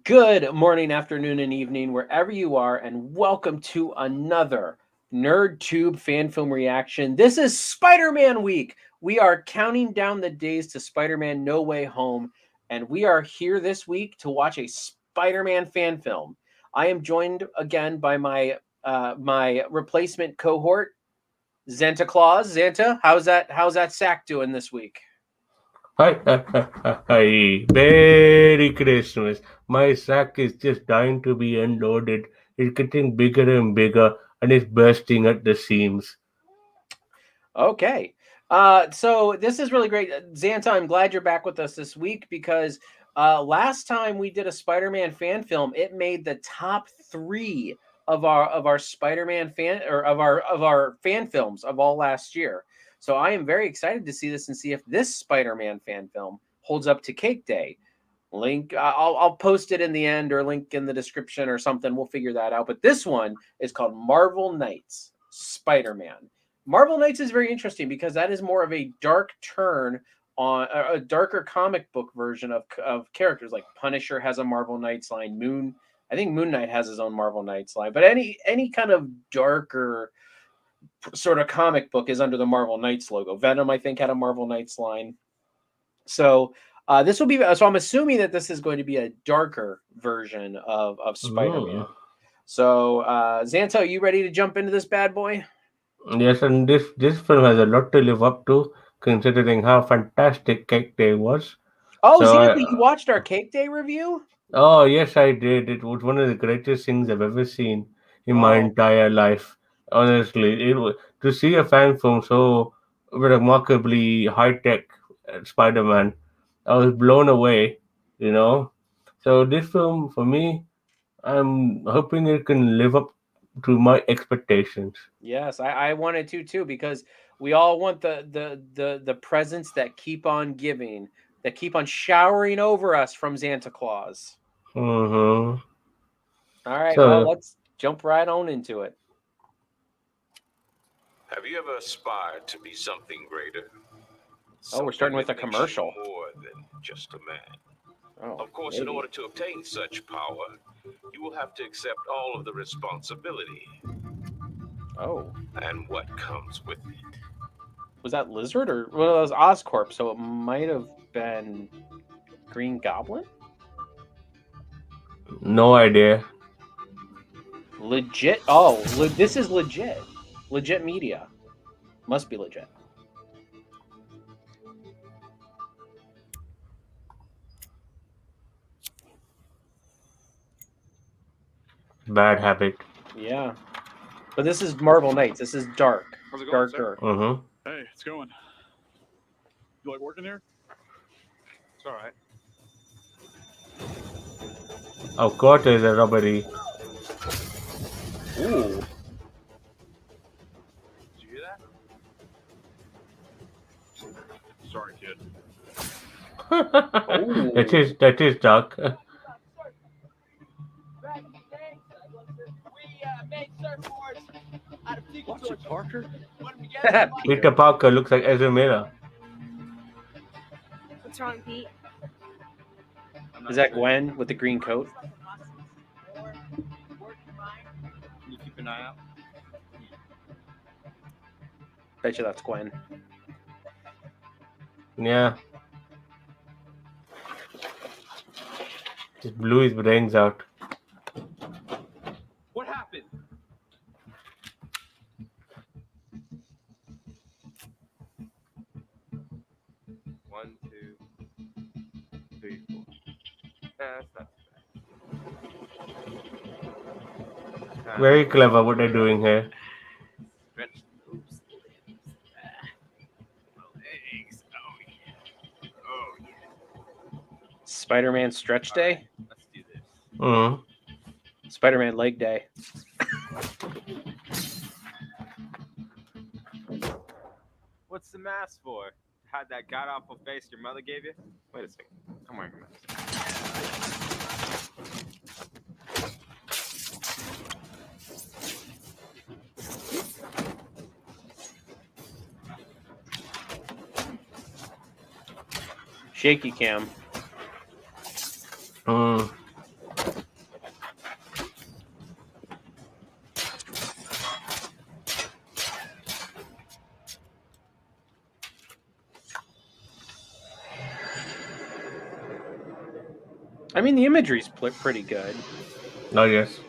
Good morning, afternoon, and evening, wherever you are, and welcome to another NerdTube fan film reaction. This is Spider Man week. We are counting down the days to Spider Man No Way Home, and we are here this week to watch a Spider Man fan film. I am joined again by my replacement cohort, Zanta Claus. Zanta, how's that sack doing this week? Hi, hi, Merry Christmas. My sack is just dying to be unloaded. It's getting bigger and bigger, and it's bursting at the seams. Okay. So this is really great. Xanta, I'm glad you're back with us this week because last time we did a Spider-Man fan film, it made the top three of our Spider-Man fan or of our fan films of all last year. So I am very excited to see this and see if this Spider-Man fan film holds up to Cake Day. Link, I'll post it in the end or link in the description or something. We'll figure that out. But this one is called Marvel Knights Spider-Man. Marvel Knights is very interesting because that is more of a dark turn on a darker comic book version of characters. Like Punisher has a Marvel Knights line. I think Moon Knight has his own Marvel Knights line. But any kind of darker sort of comic book is under the Marvel Knights logo. Venom, I think, had a Marvel Knights line. So this will be. So I'm assuming that this is going to be a darker version of Mm. Spider-Man. So Xanto, are you ready to jump into this bad boy? Yes, and this film has a lot to live up to, considering how fantastic Cake Day was. Oh, So, Xanto, you watched our Cake Day review? oh yes, I did. It was one of the greatest things I've ever seen in my Oh, entire life. Honestly, to see a fan film so remarkably high tech Spider-Man, I was blown away. You know, so this film for me, I'm hoping it can live up to my expectations. yes, I wanted to too because we all want the presents that keep on giving, that keep on showering over us from Santa Claus. hmm All right, well, So let's jump right on into it. Have you ever aspired to be something greater? Oh, we're Something starting with a that makes you commercial. more than just a man. Oh, Of course, in maybe. order to obtain such power, you will have to accept all of the responsibility Oh, and what comes with it. was that Lizard or well, it was Oscorp, so it might have been Green Goblin. no idea. Legit. Oh, this is legit. Legit media must be legit. Bad habit. Yeah, but this is Marvel Knights. This is dark, How's it going, sir? darker. hmm Hey, it's going. You like working here? It's all right. Of course, there's a robbery. Ooh. Did you hear that? Sorry, kid. Oh. That is dark. Watch it, Parker. Peter Peter. Parker looks like Ezra Miller. What's wrong, Pete? Is that Gwen with the green coat? Can you keep an eye out? Bet you that's Gwen. Yeah, just blew his brains out. What happened? One, two, three, four. That's not bad. Very clever what they're doing here. Stretch those limbs. Legs. Oh yeah. Oh yeah. Spider-Man Stretch Day. Let's do this. Mm. Spider-Man Leg Day. What's the mask for? Had that god awful face your mother gave you? Wait a second. I'm wearing a mask. Shaky cam. Mm. I mean, the imagery's pretty good. Oh yes.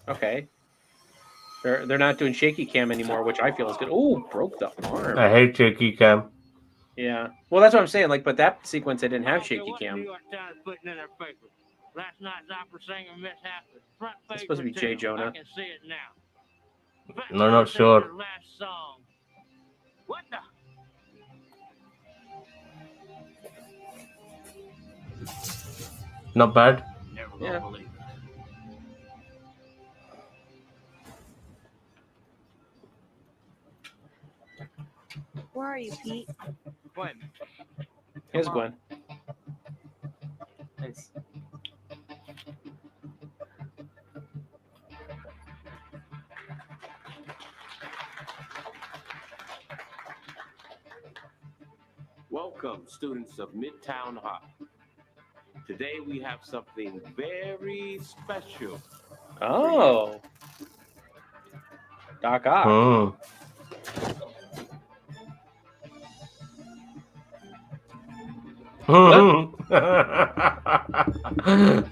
Okay. They're not doing shaky cam anymore, which I feel is good. Oh, broke the arm. I hate shaky cam. Yeah. Well, that's what I'm saying. Like, but that sequence they didn't have shaky cam. New York Times putting in their paper. Last night's opera singer mishap is front It's page supposed to be Jay material. Jonah. I can see it now. No, not sure. Their last song. What the? Not bad. Never Yeah. gonna believe it. Where are you, Pete? Gwen. Here's Come on. Gwen. Thanks. Welcome, students of Midtown High. Today we have something very special. Oh. Doc Ock.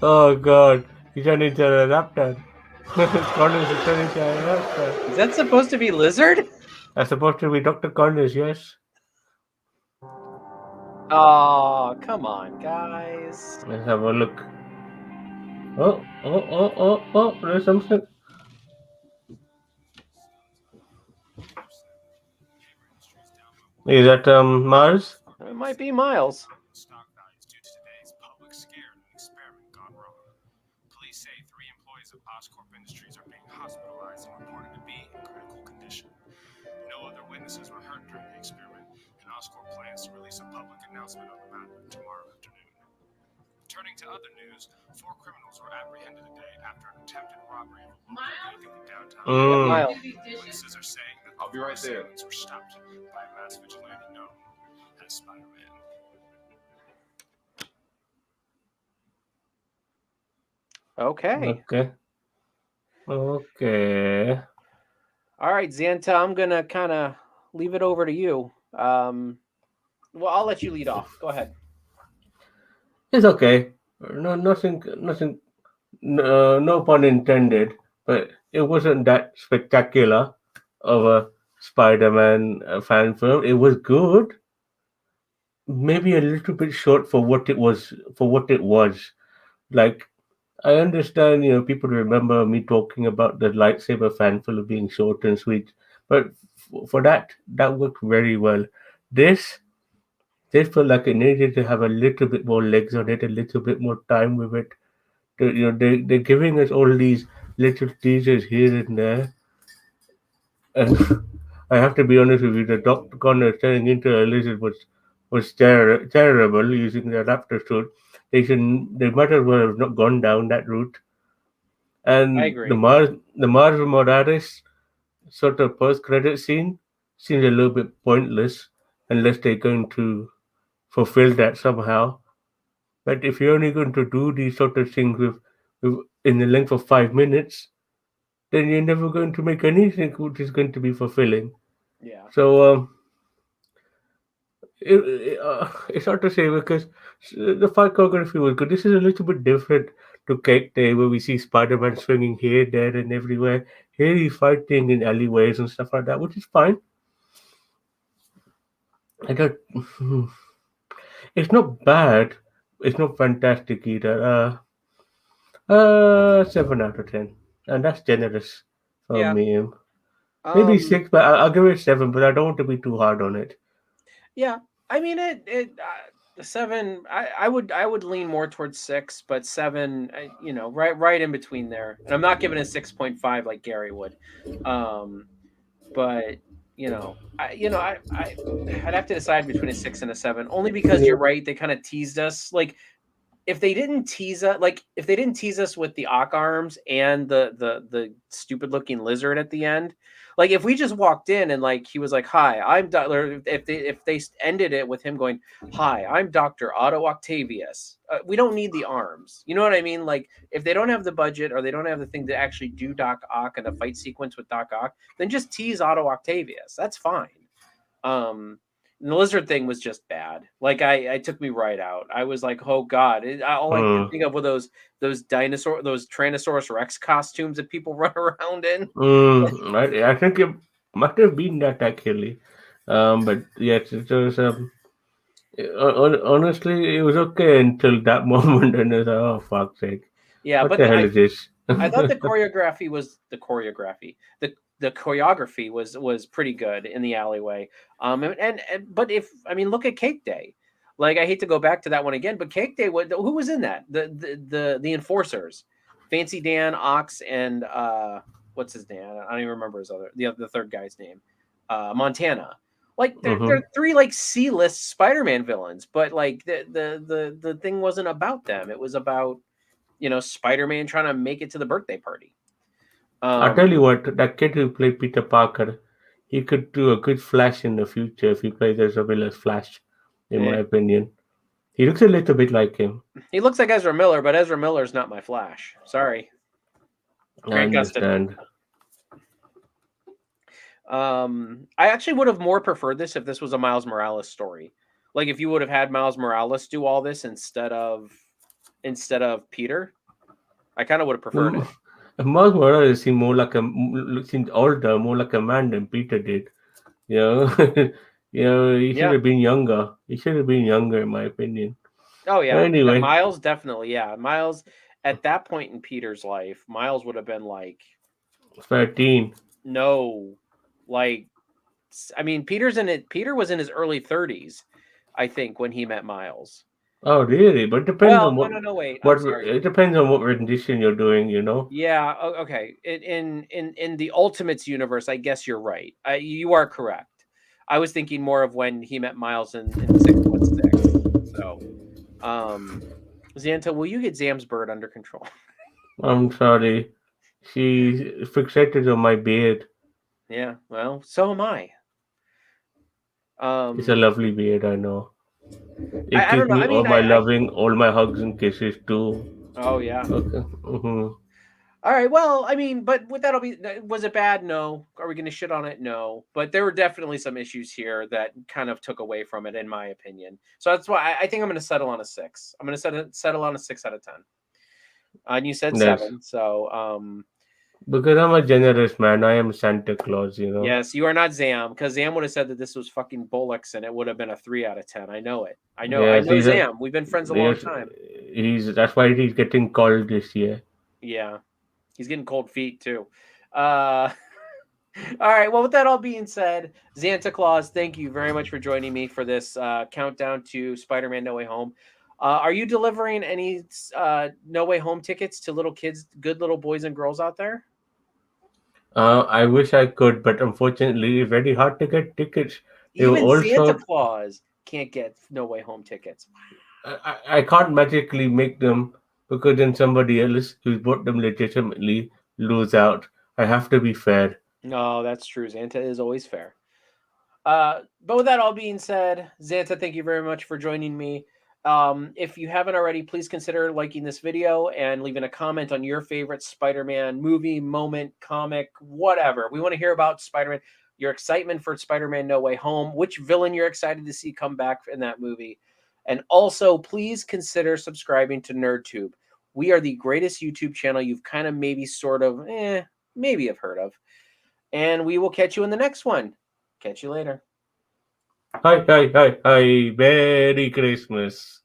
Oh god, he turned into a raptor. Connors is turning into a raptor. Is that supposed to be Lizard? That's supposed to be Dr. Connors, yes. Oh, come on, guys. Let's have a look. Oh, there's something. Is that Mars? It might be Miles. Stock values due to today's public scare and experiment gone wrong. Police say 3 employees of Oscorp Industries are being hospitalized and reported to be in critical condition. No other witnesses were hurt during the experiment, and Oscorp plans to release a public announcement on the matter tomorrow afternoon. Turning to other news, 4 criminals were apprehended today after an attempted robbery of a local building in downtown. Miles. Witnesses are saying that I'll be right there. assailants were stopped by a masked vigilante known as Spider-Man. Okay. Okay. All right, Zanta, I'm going to kind of leave it over to you. Well, I'll let you lead off. Go ahead. It's okay. Nothing. No pun intended. But it wasn't that spectacular of a Spider-Man fan film. It was good. Maybe a little bit short for what it was. Like, I understand, people remember me talking about the lightsaber fan film being short and sweet, but for that worked very well. This felt like it needed to have a little bit more legs on it, a little bit more time with it. They're giving us all these little teasers here and there, and I have to be honest with you, the Doctor Connor turning into a lizard was terrible using the raptor suit. They might as well have not gone down that route. I And agree. the Mars Morales sort of post credit scene seems a little bit pointless unless they're going to fulfill that somehow. But if you're only going to do these sort of things with in the length of 5 minutes, then you're never going to make anything which is going to be fulfilling. Yeah. So it's hard to say because the fight choreography was good. This is a little bit different to Cake Day, where we see Spider-Man swinging here, there, and everywhere. Here he's fighting in alleyways and stuff like that, which is fine. I don't. It's not bad. It's not fantastic either. 7 out of 10, and that's generous for Yeah. me. Maybe Um, 6, but I'll give it 7. But I don't want to be too hard on it. Yeah, I mean the 7. I would lean more towards 6, but 7, right in between there. And I'm not giving it 6.5 like Gary would. But I'd have to decide between a 6 and a 7, only because you're right. They kind of teased us. Like if they didn't tease us, like if they didn't tease us with the Ock arms and the stupid looking lizard at the end, like if we just walked in and like he was like, "Hi, I'm if they ended it with him going, "Hi, I'm Dr. Otto Octavius," we don't need the arms. You know what I mean? Like if they don't have the budget or they don't have the thing to actually do Doc Ock and a fight sequence with Doc Ock, then just tease Otto Octavius. That's fine. Um, and the lizard thing was just bad. Like I took me right out. I was like, oh god! All I could Hmm. think of were those Tyrannosaurus Rex costumes that people run around in. I think it might have been that actually. But yes, it was. Honestly, it was okay until that moment, and it's like, oh fuck's sake, Yeah, what but the hell is this? I thought the choreography was pretty good in the alleyway. And but if I mean look at Cake Day. Like I hate to go back to that one again, but Cake Day, who was in that? The enforcers, Fancy Dan, Ox, and what's his name? I don't even remember his the third guy's name. Montana. Like they're Hmm. three like C-list Spider-Man villains, but like the thing wasn't about them. It was about Spider-Man trying to make it to the birthday party. I tell Um, you what, that kid who played Peter Parker, he could do a good Flash in the future if he plays as a villain Flash, in my eh, opinion. He looks a little bit like him. he looks like Ezra Miller, but Ezra Miller's not my Flash. Sorry, I Grant Gustin. understand. I actually would have more preferred this if this was a Miles Morales story. Like if you would have had Miles Morales do all this instead of Peter. I kind of would have preferred Um, it. Miles Morales seemed more like seemed older, more like a man than Peter did. You know, he should Yeah. have been younger. He should have been younger, in my opinion. Oh yeah. Anyway, Miles definitely. Yeah. Miles at that point in Peter's life, Miles would have been like, 13. no, like I mean, Peter's in it. Peter was in his early 30s, I think, when he met Miles. Oh, really? But it depends Well, on no, no, no, wait. I'm what sorry. it depends on what rendition you're doing. You know. Yeah, okay. In the Ultimates universe, I guess you're right. You are correct. I was thinking more of when he met Miles in 616. So, um, Xanta, will you get Zam's bird under control? I'm sorry. She's fixated on my beard. Yeah. Well, so am I. It's a Um, lovely beard, I know. It I gives don't know. me I all mean, my loving, all my hugs and kisses too. oh yeah. Okay. All right. Well, I mean, but with that, was it bad? No. Are we going to shit on it? No. But there were definitely some issues here that kind of took away from it, in my opinion. So that's why I think I'm going to settle on a 6. I'm going to settle on a 6 out of 10. And you said Yes. 7. So, Because I'm a generous man. I am Santa Claus, you know. yes, you are not Zam because Zam would have said that this was fucking Bullocks and it would have been a 3 out of 10. I know it. I know. I Yes, know Zam. We've been friends a long yes, time. that's why he's getting called this year. Yeah. He's getting cold feet too. Uh, all right. Well, with that all being said, Xanta Claus, thank you very much for joining me for this countdown to Spider-Man: No Way Home. Are you delivering any No Way Home tickets to little kids, good little boys and girls out there? I wish I could, but unfortunately, it's very hard to get tickets. They were Even all Santa sold. Claus can't get No Way Home tickets. I can't magically make them because then somebody else who's bought them legitimately lose out. I have to be fair. No, that's true. Xanta is always fair. But with that all being said, Xanta, thank you very much for joining me. If you haven't already, please consider liking this video and leaving a comment on your favorite Spider-Man movie, moment, comic, whatever. We want to hear about Spider-Man, your excitement for Spider-Man No Way Home, which villain you're excited to see come back in that movie. And also, please consider subscribing to NerdTube. We are the greatest YouTube channel you've kind of maybe sort of, maybe have heard of. And we will catch you in the next one. Catch you later. Hi, hi, hi, hi. Merry Christmas.